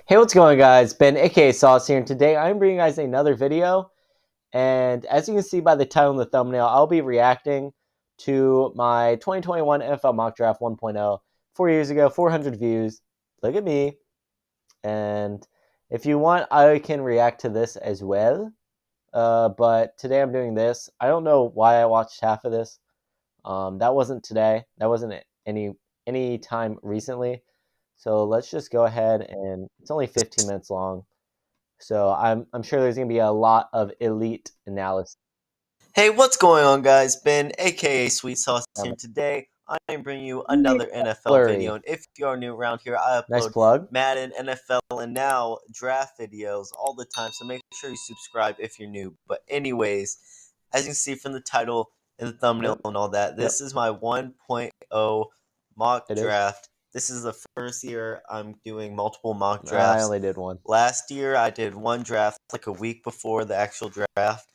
Hey, what's going on, guys? Ben, aka Sauce here, and today I'm bringing you guys another video. And as you can see by the title and the thumbnail, I'll be reacting to my 2021 NFL Mock Draft 1.0. 4 years ago, 400 views. Look at me. And if you want, I can react to this as well. But today I'm doing this. I don't know why I watched half of this. That wasn't today. That wasn't any time recently. So let's just go ahead, and it's only 15 minutes long. So I'm sure there's gonna be a lot of elite analysis. Hey, what's going on, guys? Ben, aka Sweet Sauce, here. Today, I am bringing you another NFL video. Blurry. And if you are new around here, I Nice upload plug. Madden, NFL, and now draft videos all the time. So make sure you subscribe if you're new. But anyways, as you can see from the title and the thumbnail Yep. and all that, this is my 1.0 mock It is. draft. This is the first year I'm doing multiple mock I drafts. only did one. Last year, I did one draft like a week before the actual draft.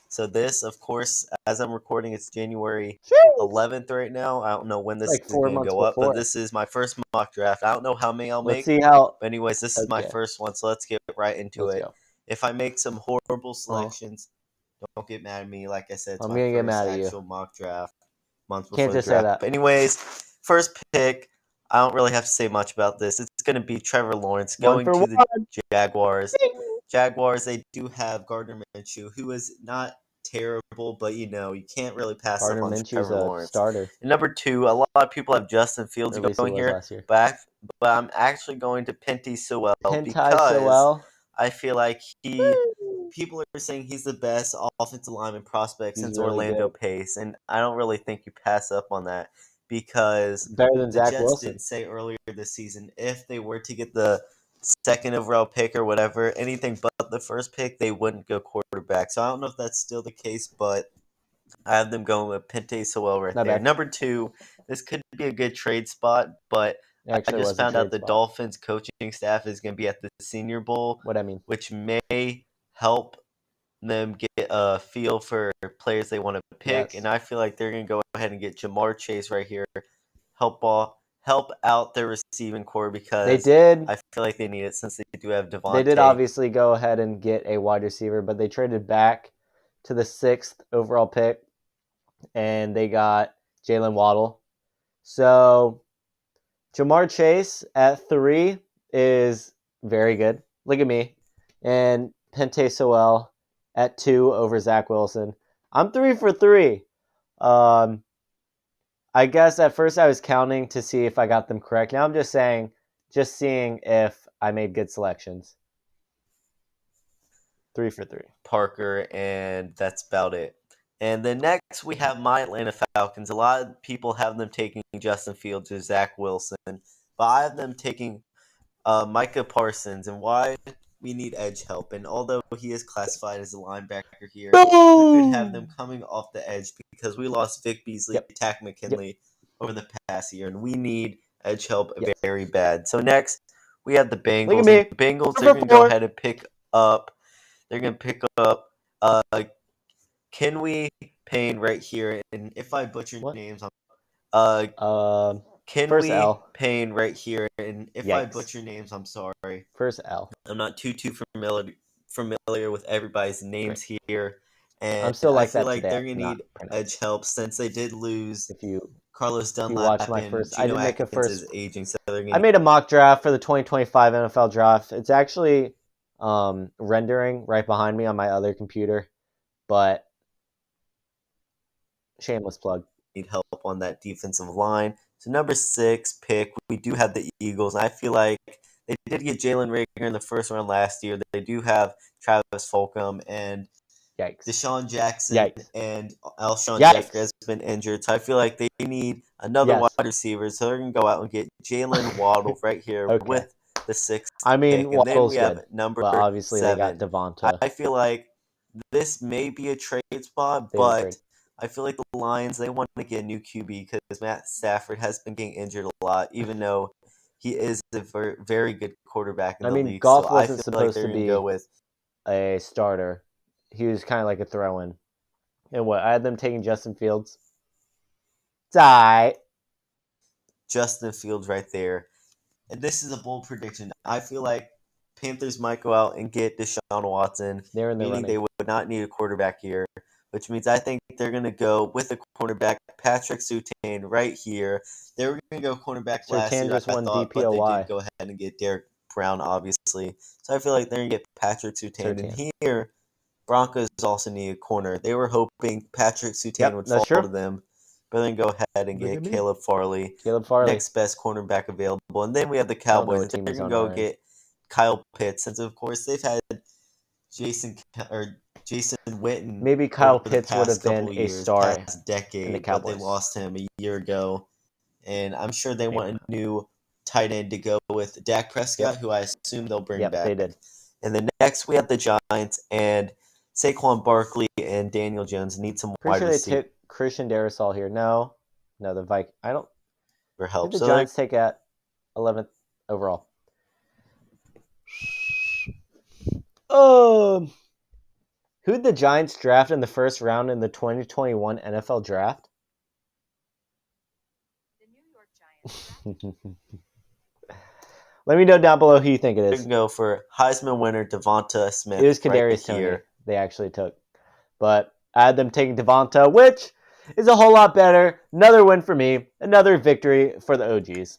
So this, of course, as I'm recording, it's January 11th right now. I don't know when It's this like is 4 going to months go up, but before. this is my first mock draft. I don't know how many I'll Let's make, see how. but anyways, this is my Okay. first one, so let's get right into Let's it. go. If I make some horrible Oh, selections, don't get mad at me. Like I said, it's I'm my gonna get first mad at you. actual mock draft, months Can't before the just say draft. that. But anyways, first pick, I don't really have to say much about this. It's going to be Trevor Lawrence One going for to the one. Jaguars. Jaguars, they do have Gardner Minshew, who is not terrible, but you can't really pass up Gardner on Minshew's Trevor a Lawrence. starter, And number two, a lot of people have Justin or Fields at least he going was here, last year. but I'm actually going to Penty Sewell Pentai because Sewell. I feel like people are saying he's the best offensive lineman prospect He's since really Orlando good. Pace, and I don't really think you pass up on that because Better than the Zach Jets did Wilson. say earlier this season if they were to get the second overall pick or whatever, anything but the first pick, they wouldn't go quarterback. So I don't know if that's still the case, but I have them going with Pente Sewell right Not there. bad. Number two, this could be a good trade spot, but It I actually just was a found out trade the spot. Dolphins coaching staff is going to be at the Senior Bowl, What I mean. which may help them get a feel for players they want to pick. And Yes. I feel like they're going to go ahead and get Jamar Chase right here, help out their receiving core They because did. I feel like they need it since they do have They did Devontae. obviously go ahead and get a wide receiver, but they traded back to the 6th overall pick, and they got Jalen Waddle. So Jamar Chase at 3 is very good. Look at me. And Pente Sewell at 2 over Zach Wilson. I'm 3 for 3. Um, I guess at first I was counting to see if I got them correct. Now I'm just seeing if I made good selections. 3 for 3. Parker, and that's about it. And then next we have my Atlanta Falcons. A lot of people have them taking Justin Fields or Zach Wilson, but I have them taking Micah Parsons. And why? We need edge help. And although he is classified as a linebacker here, we could have them Boom! coming off the edge because we lost Vic Beasley, Yep. Tack Yep. McKinley over the past year, and we need edge help Yes. very bad. So next we have the Look at Bengals, and me. the Bengals, 4 they're for going to go 4. ahead and pick up. They're going to pick up uh, Kenwe Payne right here, and if I butcher What? names, uh, First Kenwe L. Payne right here, and if I Yikes. butcher names, I'm sorry. First L. I'm not too familiar with everybody's Great. names here, and I'm still I like feel that like today. I they're gonna cannot need pronounce edge it. help since they did lose If you Carlos if you Dunlap watch my and first, I Geno did make a Atkins first. is aging, so they're I gonna made a mock draft for the 2025 NFL draft. It's actually rendering right behind me on my other computer, but shameless plug. need help on that defensive line. So number 6 pick, we do have the Eagles. I feel like they did get Jalen Rager in the first round last year. They do have Travis Fulgham and Yikes. Deshaun Jackson Yikes. and Alshon Jeffrey Yikes. has been injured. So I feel like they need another wide Yes. receiver. So they're going to go out and get Jalen Waddle right here Okay. with the 6th I mean, pick. And then we Waddle's have good, number but obviously they got 7. Devonta. I feel like this may be a trade spot, They did trade. but I feel like the Lions, they want to get a new QB because Matt Stafford has been getting injured a lot, even though he is a very good quarterback in I the mean, league. So Goff I wasn't feel like supposed they're to going to go be with a starter. He was kind of like a throw-in. And what? I had them taking Justin Fields. Die. Justin Fields right there. And this is a bold prediction. I feel like Panthers might go out and get Deshaun Watson, They're in the meaning they running. would not need a quarterback here, which means I think they're going to go with a cornerback, Patrick Surtain, right here. They were going to go cornerback last Surtain year, just I won thought, but they DPOY. did go ahead and get Derek Brown, obviously. So I feel like they're going to get Patrick Surtain. And here, Broncos also need a corner. They were hoping Patrick Surtain would fall to them, but then go ahead and get Caleb Farley. Next best cornerback available. And then we have the Cowboys. They're going to go get Kyle Pitts, since of course they've had Jason Witten. Maybe Kyle over the Pitts would past have couple been a years, star past decade, in the but they Cowboys. lost him a year ago. And I'm sure they want a new tight end to go with Dak Prescott, who I assume they'll bring back. They did. And then next we have the Giants, and Saquon Barkley and Daniel Jones need some wide Pretty receivers. sure they took Christian Darrisaw here. No, the Vikings. I don't. For help. Did the Giants take at 11th overall? Who did the Giants draft in the first round in the 2021 NFL Draft? The New York Giants. Let me know down below who you think it is. We can go for Heisman winner Devonta Smith. It was Kadarius Toney they actually took. But I had them taking Devonta, which is a whole lot better. Another win for me. Another victory for the OGs.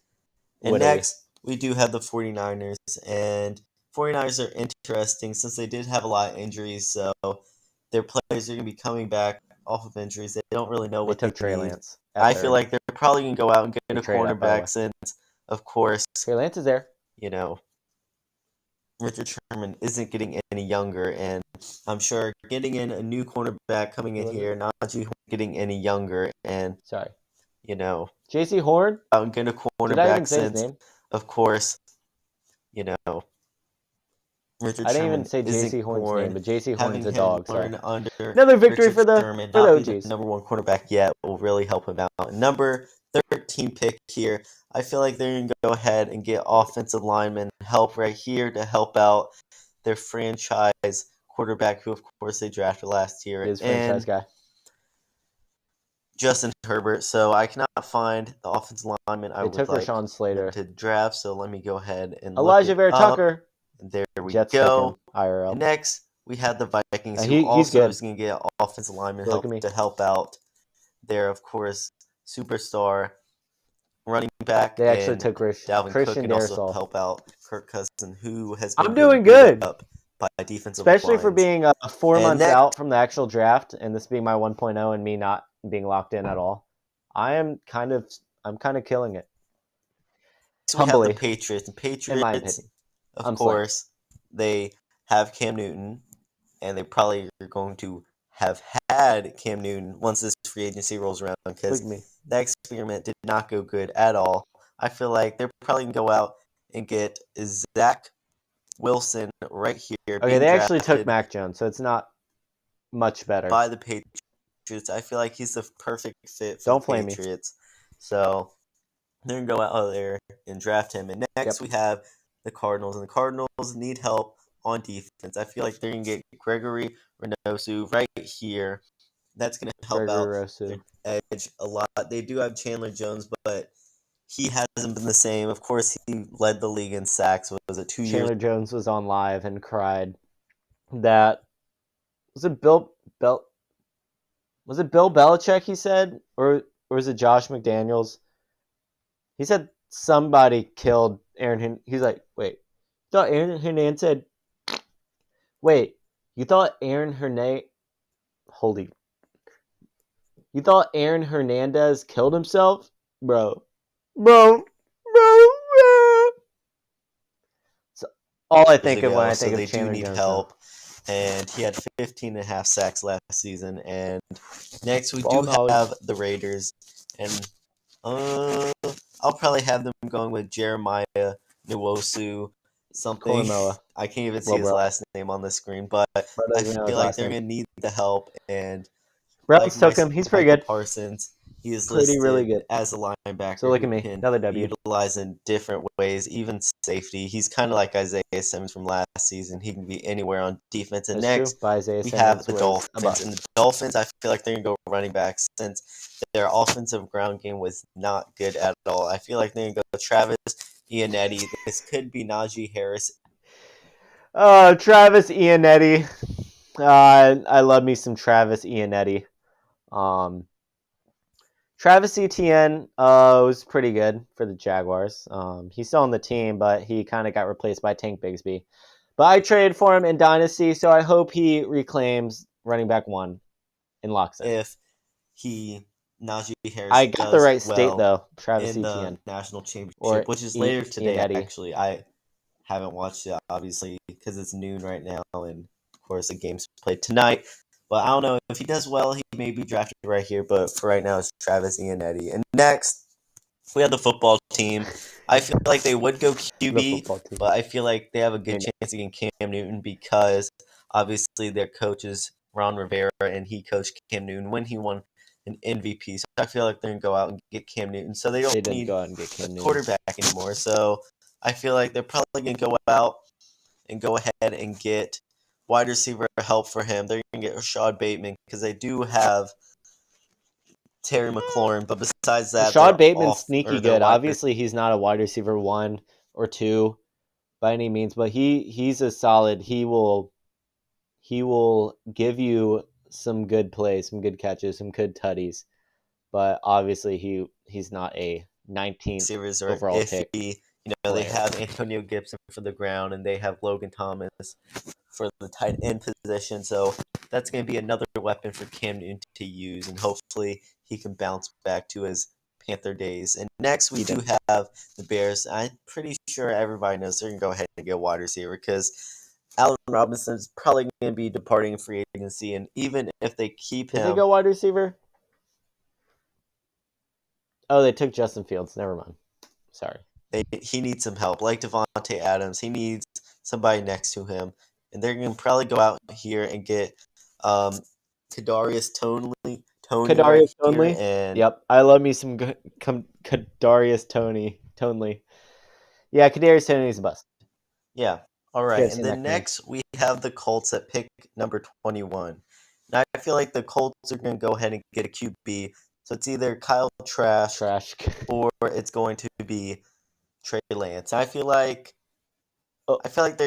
And next, we do have the 49ers. And 49ers are interesting since they did have a lot of injuries. So their players are going to be coming back off of injuries. They don't really know what they took. Trey Need. Lance. I feel like they're probably going to go out and get a cornerback since, of course, Trey Lance is there. Richard Sherman isn't getting any younger, and I'm sure getting in a new cornerback coming in here, Najee getting any younger, and J.C. Horn. Out and get a cornerback. Did I even say his name? Of course, I Richard didn't Sherman even say J.C. Horn's name, but J.C. Horn's a dog. So. Another victory for the OGs. The number one cornerback yet will really help him out. Number 13 pick here. I feel like they're going to go ahead and get offensive linemen help right here to help out their franchise quarterback, who of course they drafted last year. His franchise guy. Justin Herbert. So I cannot find the offensive lineman I would took like Rashawn Slater to draft. So let me go ahead and Elijah Vera Tucker. There we Jets go. IRL. And next, we have the Vikings, who also is going to get offensive lineman help to help out their, of course, superstar running back. They actually took Dalvin Christian Cook, and Darrisaw. also help out Kirk Cousins, who has been doing good. Up by defensive especially lines. For being 4 months out from the actual draft, and this being my 1.0 and me not being locked in at all. I'm kind of killing it. So we have the Patriots. And Patriots, in my opinion. Of course, they have Cam Newton, and they probably are going to have had Cam Newton once this free agency rolls around, because that experiment did not go good at all. I feel like they're probably going to go out and get Zach Wilson right here. Okay, they actually took Mac Jones, so it's not much better. By the Patriots. I feel like he's the perfect fit for the Patriots. So they're going to go out there and draft him. And next we have the Cardinals, and the Cardinals need help on defense. I feel like they're going to get Gregory Renosu right here. That's going to help out their edge a lot. They do have Chandler Jones, but he hasn't been the same. Of course, he led the league in sacks. Was it 2 years? Chandler Jones was on live and cried that was it Bill Belichick, he said, or was it Josh McDaniels? He said somebody killed Aaron. He's like, wait, you thought Aaron Hernandez said, wait, you thought Aaron Hernandez, you thought Aaron Hernandez killed himself? Bro. So all I think of when I think of Chandler Jones. Help. And he had 15.5 sacks last season. And next we do have the Raiders. And I'll probably have them going with Jeremiah Nwosu, something. Kolomoa. I can't even see his last name on the screen, but I feel like they're going to need the help. And Browns took him. He's pretty good. Parsons. He is really good as a linebacker. So look at me, another W. Utilized in different ways, even safety. He's kind of like Isaiah Simmons from last season. He can be anywhere on defense. And next, we have the Dolphins. And the Dolphins, I feel like they're going to go running back since their offensive ground game was not good at all. I feel like they're going to go Travis Ionetti. This could be Najee Harris. Oh, Travis Ionetti. I love me some Travis Ionetti. Travis Etienne was pretty good for the Jaguars. He's still on the team, but he kind of got replaced by Tank Bigsby. But I traded for him in Dynasty, so I hope he reclaims running back 1 in locks in. If he Najee Harris I got the does right state well though, Travis in the Etienne national or championship, which is later today. Ionetti. Actually, I haven't watched it obviously because it's noon right now, and of course the game's played tonight. But I don't know if he does well, he may be drafted right here. But for right now, it's Travis Ionetti. And next, we have the football team. I feel like they would go The QB, football team. but I feel like they have a good I know. chance against Cam Newton because obviously their coach is Ron Rivera, and he coached Cam Newton when he won an MVP. So I feel like they're gonna go out and get Cam Newton. So they don't They did need go out and get a Cam Newton. quarterback anymore. So I feel like they're probably gonna go out and go ahead and get wide receiver help for him. They're gonna get Rashad Bateman because they do have Terry McLaurin, but besides that, Rashad they're Bateman's off sneaky or they're good. wide. Obviously, he's not a wide receiver 1 or 2 by any means, but he's a solid. He will give you some good plays, some good catches, some good tutties. But obviously, he's not a 19th Receivers are overall iffy. pick They player. have Antonio Gibson for the ground, and they have Logan Thomas for the tight end position. So that's going to be another weapon for Cam Newton to use, and hopefully he can bounce back to his Panther days. And next, we do have the Bears. I'm pretty sure everybody knows they're going to go ahead and get a wide receiver because Allen Robinson is probably going to be departing free agency, and even if they keep Did they him, go wide receiver? Oh, they took Justin Fields. Never mind. Sorry. he needs some help. Like Devontae Adams, he needs somebody next to him, and they're going to probably go out here and get Kadarius Toney right Kadarius here, Toney. and Yep, I love me some Kadarius Toney. Yeah, Kadarius Toney is a bust. yeah, all right. Can't And stand then that man. next we have the Colts at pick number 21. Now I feel like the Colts are going to go ahead and get a QB. So it's either Kyle Trask Trash. or it's going to be Trey Lance. I feel like they're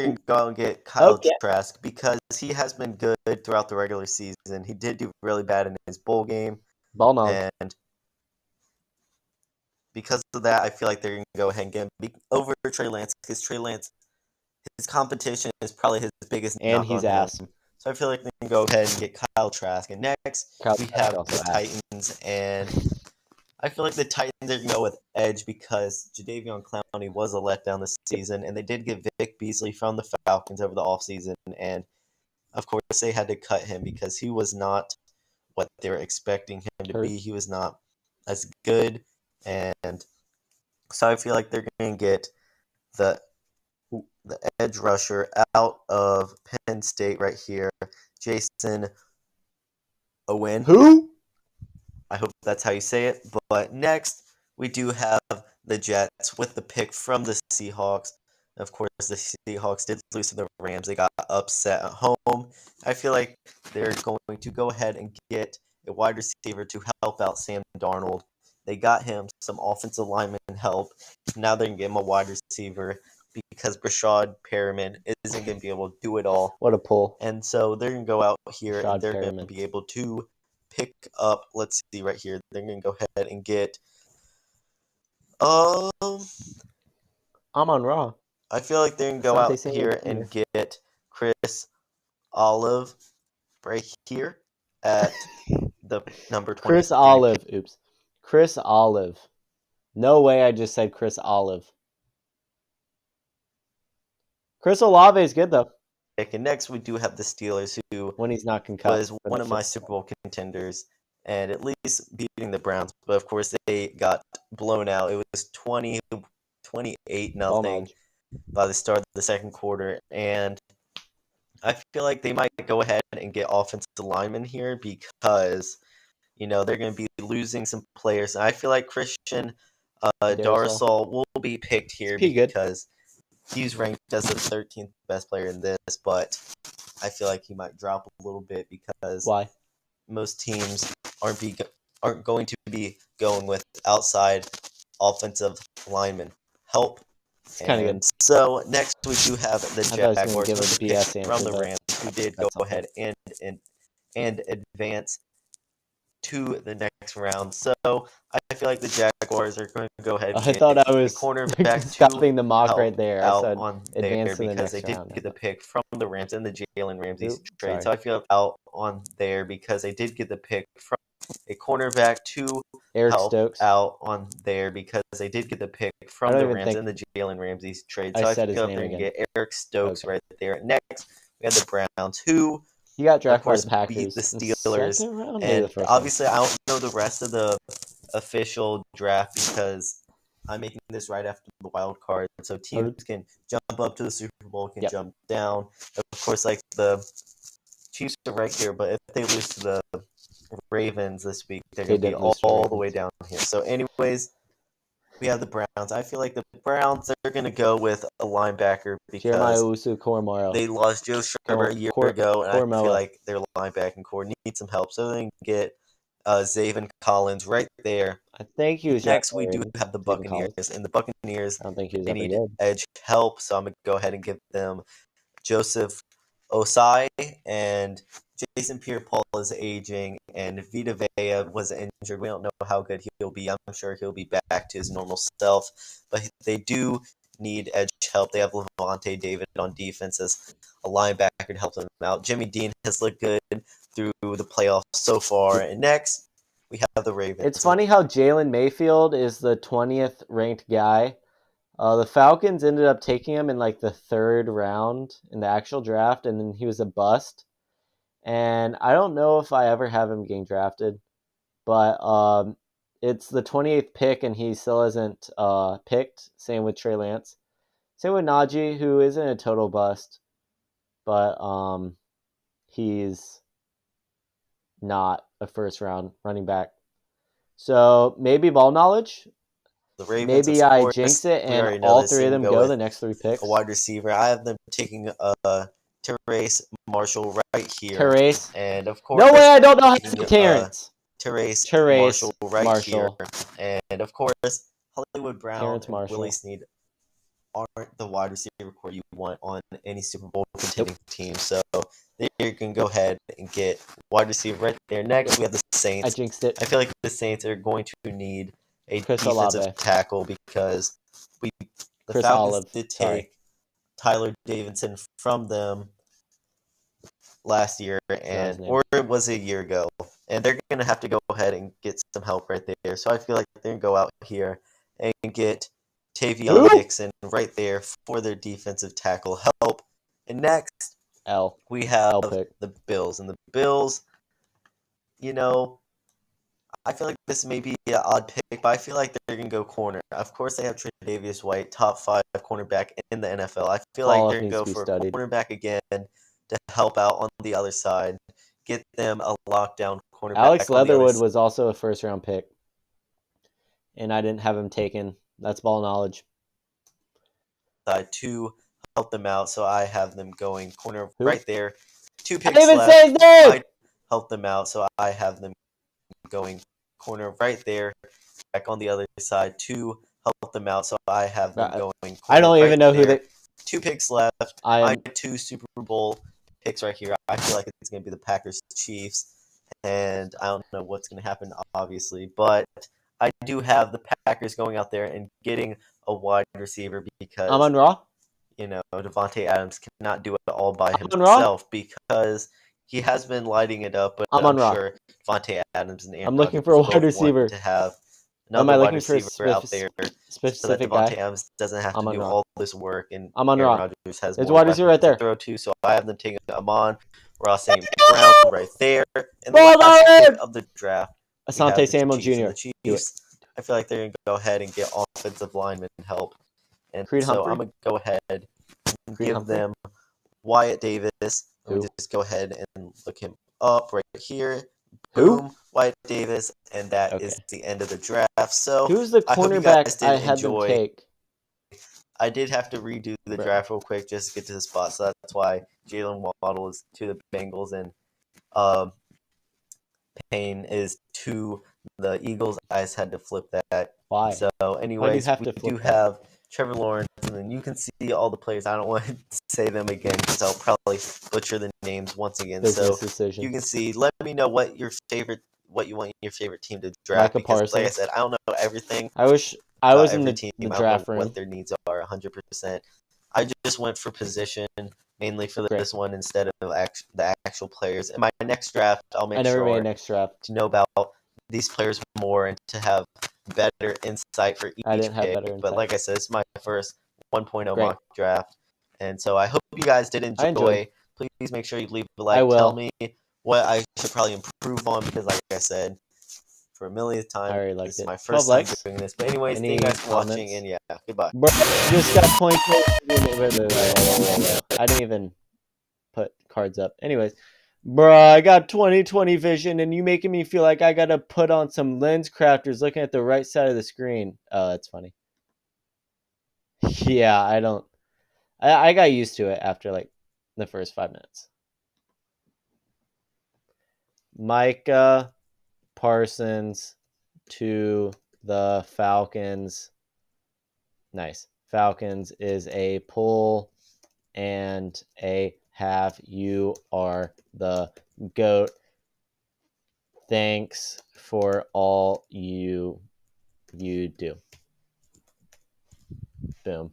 going to go out and get Kyle Okay. Trask because he has been good throughout the regular season. He did do really bad in his bowl game, Ball knowledge. and because of that, I feel like they're going to go ahead and get him over Trey Lance because Trey Lance, his competition is probably his biggest And knock he's on him. ass. So I feel like they can go ahead and get Kyle Trask. And next, Kyle we Trask have also the ass. Titans, and I feel like the Titans are going to go with edge because Jadeveon Clowney was a letdown this season, and they did get Vic Beasley from the Falcons over the offseason, and of course they had to cut him because he was not what they were expecting him to Hurt. be. He was not as good, and so I feel like they're going to get the edge rusher out of Penn State right here, Jason Owen. Who? I hope that's how you say it. But next, we do have the Jets with the pick from the Seahawks. Of course, the Seahawks did lose to the Rams. They got upset at home. I feel like they're going to go ahead and get a wide receiver to help out Sam Darnold. They got him some offensive lineman help. Now they're going to get him a wide receiver because Brashad Perriman isn't going to be able to do it all. What a pull. And so they're going to go out here Brashad and they're going to Perriman. be able to pick up, let's see right here. They're going to go ahead and get I'm on Raw. I feel like they're going to go Asante out Samuel here Jr. and get Chris Olive right here at the number 23. Chris Olive. Oops. Chris Olive. No way I just said Chris Olive. Chris Olave is good though And next we do have the Steelers, who when he's not concussed. was one of my Super Bowl contenders and at least beating the Browns. But of course they got blown out. It was 28 Ball nothing knowledge. by the start of the second quarter, and I feel like they might go ahead and get offensive linemen here because they're going to be losing some players. And I feel like Christian Darsal will be picked here because he's ranked as the 13th best player in this, but I feel like he might drop a little bit because Why? most teams aren't going to be going with outside offensive linemen help. It's kind of And good. so next we do have the I thought I was gonna Jaguars give a with the BS pick from answer, the but Rams, who did that's go okay. ahead and advance to the next round. So I feel like the Jaguars are going to go ahead and I get thought I a was cornerback to stopping the mock help right there. I out said on advance there to the because next they did round. get the pick from the Rams and the Jalen Ramsey Oop, trade. sorry. So I feel out on there because they did get the pick from a cornerback to Eric help Stokes. out on there because they did get the pick I from don't the even Rams think and the Jalen Ramsey trade. I So I said his feel name they're going to again. get Eric Stokes Okay. right there. Next, we have the Browns, who He got of drafted by course the beat Packers the in Steelers. second round, maybe the And first round. obviously, I don't know the rest of the official draft because I'm making this right after the wild card, so teams can jump up to the Super Bowl, can Yep. jump down. Of course, like the Chiefs are right here, but if they lose to the Ravens this week, they're They going to be did lose to the all the way Ravens. down here. So, anyways, we have the Browns. I feel like the Browns are going to go with a linebacker Jeremiah because Usu Cormaro. they lost Joe Schreiber a year ago, and I Cormoa. feel like their linebacking core needs some help. So they can get Zaven Collins right there. I think he was Next, drafted by we the do Ravens, have the Zaven Collins. Buccaneers, and the Buccaneers I don't think he was they ever need good. edge help. So I'm gonna go ahead and give them Joseph Osai and Jason Pierre-Paul is aging, and Vita Vea was injured. We don't know how good he'll be. I'm sure he'll be back to his normal self, but they do need edge help. They have Levante David on defense as a linebacker to help them out. Jimmy Dean has looked good through the playoffs so far. And next, we have the Ravens. It's funny how Jalen Mayfield is the 20th ranked guy. The Falcons ended up taking him in like the third round in the actual draft, and then he was a bust. And I don't know if I ever have him getting drafted, but it's the 28th pick, and he still isn't picked. Same with Trey Lance. Same with Najee, who isn't a total bust, but he's not a first round running back. So maybe ball knowledge. The Ravens, Maybe of I course, jinx it we and already know all this. three They of can them go go with the next three picks. a wide receiver. I have them taking Terrace Marshall right here. Terrace. And of course, No way, I don't know how to say taking, Terrence. Terrace Terrace Marshall right Marshall. here. And of course, Hollywood Brown Terrence and Marshall. Willie Snead aren't the wide receiver core you want on any Super Bowl contending team. So there you can go ahead and get wide receiver right there. Next, we have the I Saints. jinxed it. I feel like the Saints are going to need a Chris defensive Olave. tackle because the Chris Falcons Olive. did Sorry. take Tyler Davidson from them last year, his name. or it was a year ago, and they're gonna have to go ahead and get some help right there. So I feel like they're gonna go out here and get Tavion Who? Dixon right there for their defensive tackle help. And next, L. we have L pick. the Bills, and the Bills, you know, I feel like this may be an odd pick, but I feel like they're going to go corner. Of course, they have Tre'Davious White, top 5 cornerback in the NFL. I feel like Fall they're going to needs go to be for studied. a cornerback again to help out on the other side, get them a lockdown cornerback. Alex on the other Leatherwood was also a first round pick, and I didn't have him taken. That's ball knowledge. side to help them out, so I have them going corner Who? right there. 2 I picks didn't even left. say his name! I help them out, so I have them going corner right there. Back on the other side to help them out, so I have them going corner I don't even right know who there. they. 2 picks left. I My am. 2 Super Bowl picks right here. I feel like it's going to be the Packers Chiefs, and I don't know what's going to happen, obviously, but I do have the Packers going out there and getting a wide receiver because Amon Ra. Devontae Adams cannot do it all by Amon Ra. himself because he has been lighting it up, but Amon I'm Ra. sure Devontae Adams and Aaron I'm looking Rodgers for a both wide receiver. want to have Am another I wide looking for a receiver out there so that specific Devontae guy? Adams doesn't have to Amon do Ra. all this work, and Amon Aaron Ra. Rodgers has There's a more wide receiver right weapons to there. throw to, so I have them taking Amon Ross St. Brown right there. And the Ball last pick knowledge! of the draft, we have Asante the Samuel Chiefs, and Jr. the Do it. Chiefs, I feel like they're going to go ahead and get offensive lineman help. And Creed so Humphrey. I'm going to go ahead and Creed give Humphrey. them Wyatt Davis. Let me Who? just go ahead and look him up right here. Who? Boom, Wyatt Davis, and that is Okay. the end of the draft. So Who's the I hope you cornerback guys did I had them enjoy. take? I did have to redo the draft real quick just to get to the spot, so that's why Jalen Waddle is to the Bengals and Payne is to the Eagles. I just had to flip that. Why? So, Why do you anyways, have we to do flip that? have Trevor Lawrence, and then you can see all the players. I don't want to say them again because I'll probably butcher the names once again. Business So decision. you can see. Let me know what you want your favorite team to draft. Micah Because like I Parsons. said, I don't know everything I wish I about was in every the team. the I don't draft know room. what their needs are 100%. I just went for position mainly for Great. this one instead of the actual players. In my next draft, I'll make I never made sure next draft. to know about these players more and to have better insight for I each didn't have pick. better But insight. like I said, it's my first 1.0 Great. mock draft. And so I hope you guys did I enjoyed. enjoy. Please make sure you leave a I like. will. Tell me what I should probably improve on because like I said, for a millionth I time, already this liked is it. my 12 first time likes. doing this. But anyways, Any thank you guys for watching comments? and yeah, goodbye. Bro, just got 20. I didn't even put cards up. Anyways, bro, I got 20/20 vision, and you making me feel like I gotta put on some lens crafters looking at the right side of the screen. Oh, that's funny. Yeah, I don't. I got used to it after like the first 5 minutes. Micah Parsons to the Falcons. Nice. Falcons is a pull and a half. You are the GOAT. Thanks for all you do. Boom.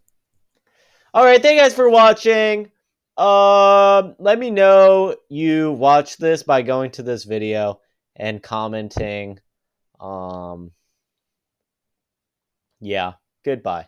All right, thank you guys for watching. Let me know you watched this by going to this video and commenting. Yeah, goodbye.